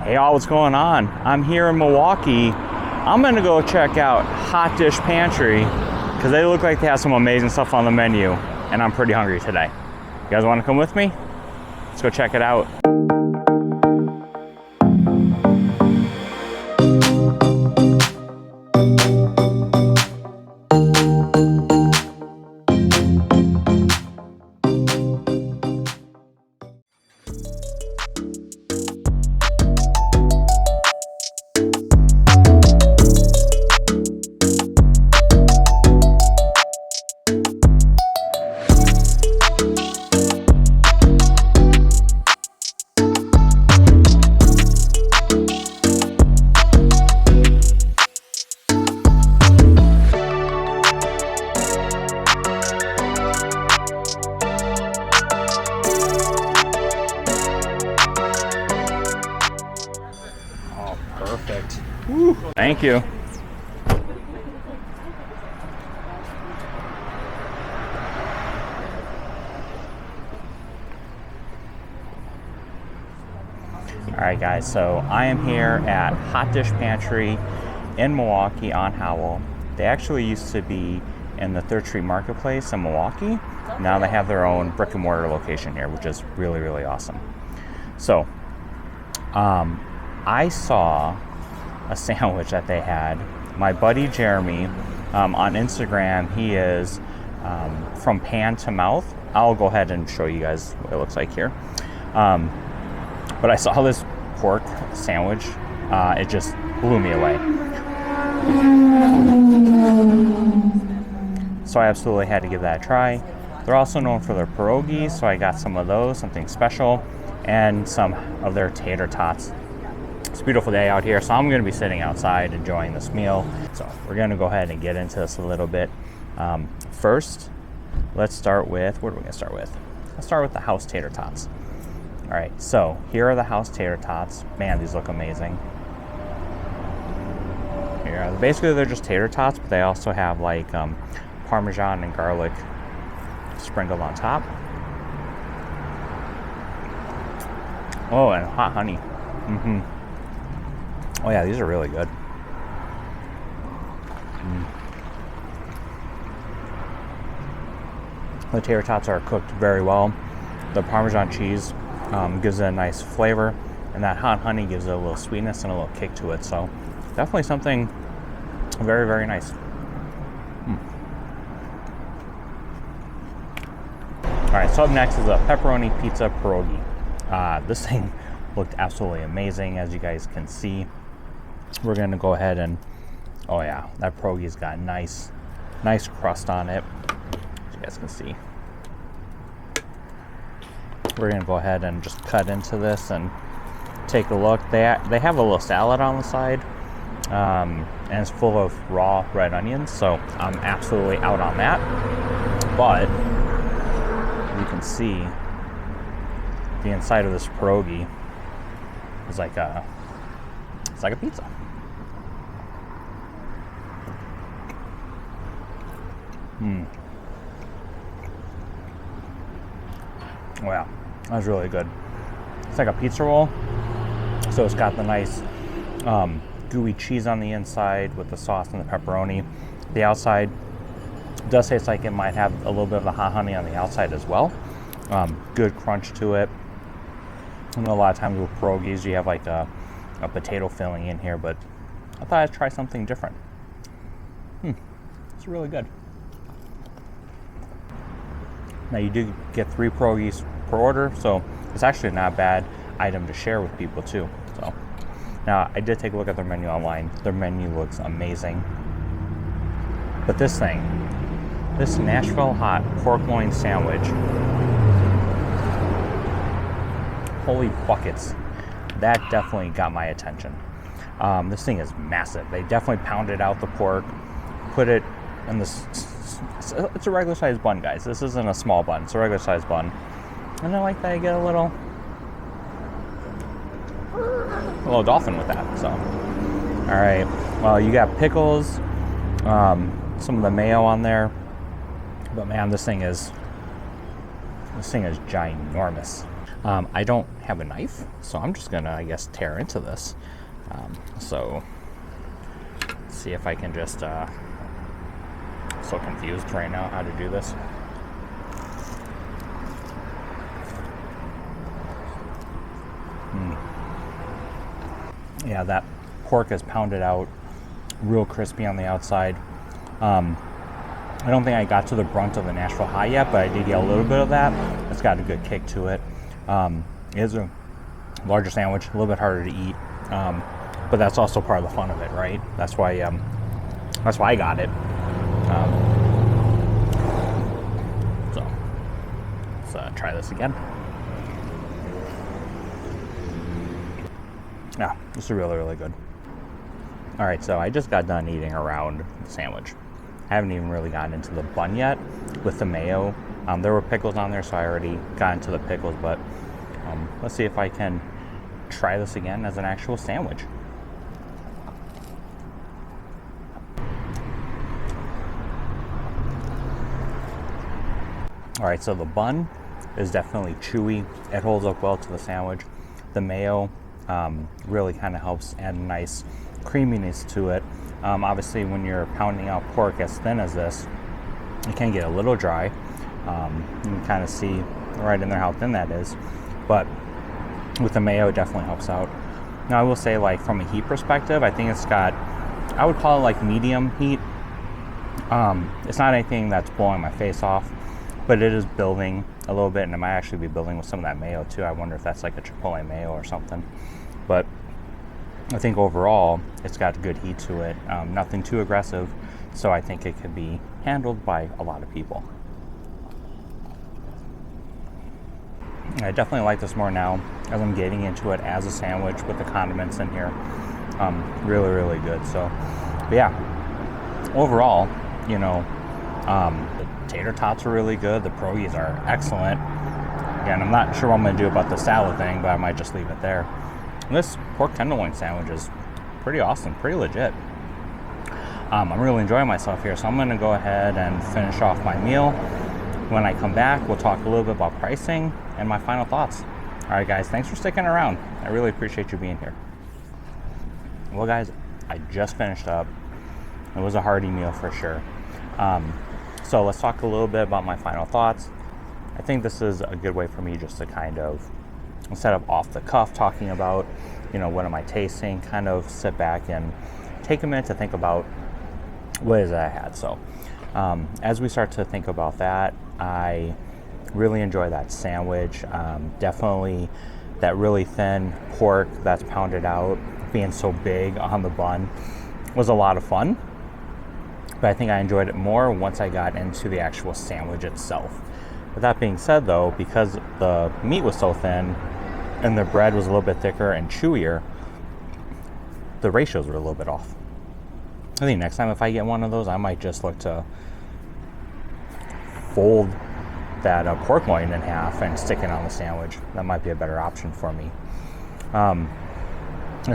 Hey y'all, what's going on? I'm here in Milwaukee. I'm gonna go check out Hot Dish Pantry because they look like they have some amazing stuff on the menu and I'm pretty hungry today. You guys wanna come with me? Let's go check it out. Perfect. Woo. Thank you. All right, guys, so I am here at Hot Dish Pantry in Milwaukee on Howell. They actually used to be in the 3rd Street Marketplace in Milwaukee. Now they have their own brick and mortar location here, which is really, really awesome. So, I saw a sandwich that they had. My buddy Jeremy on Instagram, he is from Pan to Mouth. I'll go ahead and show you guys what it looks like here. But I saw this pork sandwich. It just blew me away. So I absolutely had to give that a try. They're also known for their pierogies, so I got some of those, something special, and some of their tater tots. It's a beautiful day out here, so I'm going to be sitting outside enjoying this meal. So we're going to go ahead and get into this a little bit. First, let's start with, what are we going to start with? Let's start with the house tater tots. All right, so here are the house tater tots. Man, these look amazing. Here, basically they're just tater tots, but they also have like Parmesan and garlic sprinkled on top. Oh, and hot honey. Oh yeah, these are really good. The tater tots are cooked very well. The Parmesan cheese gives it a nice flavor, and that hot honey gives it a little sweetness and a little kick to it. So definitely something very, very nice. All right, so up next is a pepperoni pizza pierogi. This thing looked absolutely amazing, as you guys can see. We're gonna go ahead and, oh yeah, that pierogi's got nice crust on it, as you guys can see. We're gonna go ahead and just cut into this and take a look. They have a little salad on the side, and it's full of raw red onions, so I'm absolutely out on that. But you can see the inside of this pierogi is like it's like a pizza. Wow, that was really good. It's like a pizza roll, so it's got the nice gooey cheese on the inside with the sauce and the pepperoni. The outside does taste like it might have a little bit of the hot honey on the outside as well. Good crunch to it. I know a lot of times with pierogies you have like a potato filling in here, but I thought I'd try something different. It's really good. Now you do get 3 pierogies per order, so it's actually not a bad item to share with people too. So now I did take a look at their menu online. Their menu looks amazing. But this thing, this Nashville hot pork loin sandwich, holy buckets, that definitely got my attention. This thing is massive. They definitely pounded out the pork, put it in this, it's a regular sized bun, guys. This isn't a small bun, it's a regular sized bun. And I like that I get a little dolphin with that, so. All right, well, you got pickles, some of the mayo on there, but man, this thing is ginormous. I don't have a knife, so I'm just gonna, I guess, tear into this. So let's see if I can just, so confused right now how to do this. Yeah, that pork is pounded out, real crispy on the outside. I don't think I got to the brunt of the Nashville High yet, but I did get a little bit of that. It's got a good kick to it. It is a larger sandwich, a little bit harder to eat, but that's also part of the fun of it, right? That's why I got it. So let's try this again. Yeah, this is really, really good. All right, so I just got done eating around the sandwich. I haven't even really gotten into the bun yet with the mayo. There were pickles on there, so I already got into the pickles, but let's see if I can try this again as an actual sandwich. All right, so the bun is definitely chewy. It holds up well to the sandwich. The mayo really kind of helps add a nice creaminess to it. Obviously, when you're pounding out pork as thin as this, it can get a little dry. You can kind of see right in there how thin that is, but with the mayo, it definitely helps out. Now, I will say, like, from a heat perspective, I think it's got, I would call it like medium heat. It's not anything that's blowing my face off, but it is building a little bit, and it might actually be building with some of that mayo too. I wonder if that's like a Chipotle mayo or something, but I think overall it's got good heat to it, nothing too aggressive, so I think it could be handled by a lot of people. I definitely like this more now as I'm getting into it as a sandwich with the condiments in here. Really, really good. So, but yeah, overall, you know, the tater tots are really good. The pierogies are excellent. Again, I'm not sure what I'm going to do about the salad thing, but I might just leave it there. And this pork tenderloin sandwich is pretty awesome, pretty legit. I'm really enjoying myself here, so I'm going to go ahead and finish off my meal. When I come back, we'll talk a little bit about pricing and my final thoughts. All right, guys, thanks for sticking around. I really appreciate you being here. Well, guys, I just finished up. It was a hearty meal for sure. So let's talk a little bit about my final thoughts. I think this is a good way for me just to kind of, instead of off the cuff talking about, you know, what am I tasting, kind of sit back and take a minute to think about what it is that I had. So as we start to think about that, I really enjoy that sandwich. Definitely that really thin pork that's pounded out, being so big on the bun was a lot of fun. But I think I enjoyed it more once I got into the actual sandwich itself. With that being said, though, because the meat was so thin and the bread was a little bit thicker and chewier, the ratios were a little bit off. I think next time if I get one of those, I might just look to fold that pork loin in half and stick it on the sandwich. That might be a better option for me.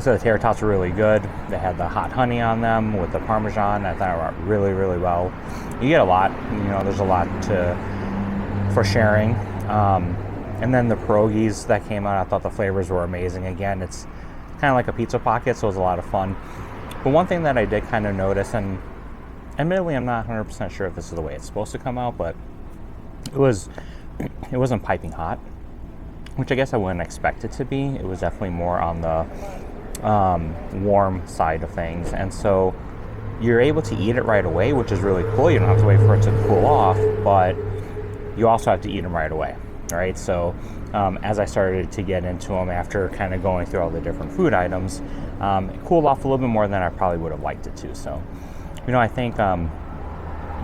So the tater tots were really good. They had the hot honey on them with the Parmesan. I thought it went really, really well. You get a lot, you know, there's a lot for sharing. And then the pierogies that came out, I thought the flavors were amazing. Again, it's kind of like a pizza pocket, so it was a lot of fun. But one thing that I did kind of notice, and admittedly I'm not 100% sure if this is the way it's supposed to come out, but it wasn't piping hot, which I guess I wouldn't expect it to be. It was definitely more on the warm side of things, and so you're able to eat it right away, which is really cool. You don't have to wait for it to cool off, but you also have to eat them right away. All right, so as I started to get into them after kind of going through all the different food items, it cooled off a little bit more than I probably would have liked it to. So, you know, I think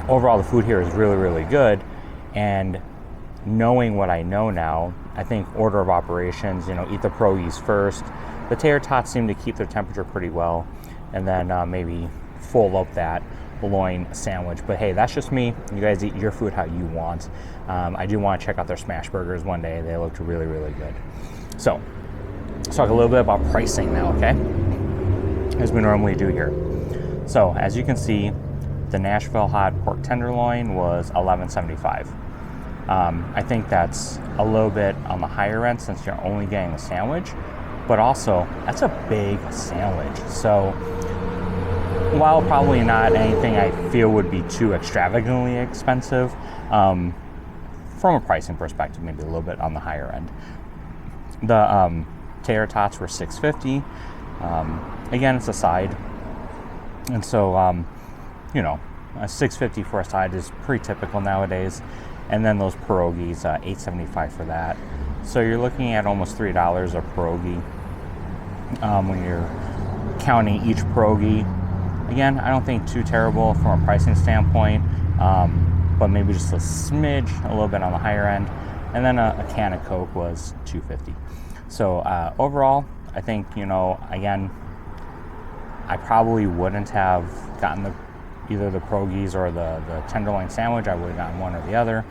overall the food here is really, really good. And knowing what I know now, I think order of operations, you know, eat the pierogies first. The tater tots seem to keep their temperature pretty well, and then maybe fold up that loin sandwich. But hey, that's just me. You guys eat your food how you want. I do want to check out their smash burgers one day. They looked really, really good. So let's talk a little bit about pricing now, okay? As we normally do here. So as you can see, the Nashville hot pork tenderloin was $11.75. I think that's a little bit on the higher end since you're only getting the sandwich, but also that's a big sandwich. So while probably not anything I feel would be too extravagantly expensive, from a pricing perspective, maybe a little bit on the higher end. The tater tots were $6.50. Again, it's a side, and so you know, $6.50 for a side is pretty typical nowadays. And then those pierogies, $8.75 for that. So you're looking at almost $3 a pierogi when you're counting each pierogi. Again, I don't think too terrible from a pricing standpoint, but maybe just a smidge, a little bit on the higher end. And then a can of Coke was $2.50. So overall, I think, you know, again, I probably wouldn't have gotten either the pierogies or the tenderloin sandwich. I would have gotten one or the other,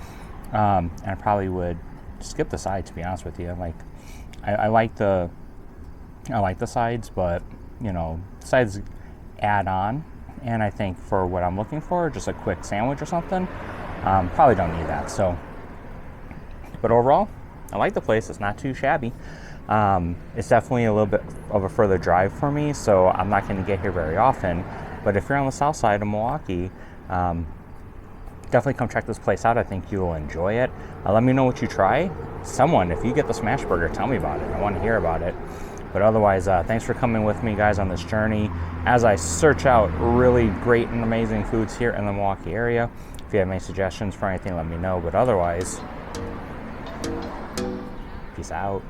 and I probably would skip the side, to be honest with you. Like, I like the sides, but you know, sides add on, and I think for what I'm looking for, just a quick sandwich or something, probably don't need that. So, but overall, I like the place. It's not too shabby. It's definitely a little bit of a further drive for me, so I'm not going to get here very often. But if you're on the south side of Milwaukee, definitely come check this place out. I think you'll enjoy it. Let me know what you try. If you get the smash burger, tell me about it. I want to hear about it. But otherwise, thanks for coming with me, guys, on this journey as I search out really great and amazing foods here in the Milwaukee area. If you have any suggestions for anything, let me know. But otherwise, peace out.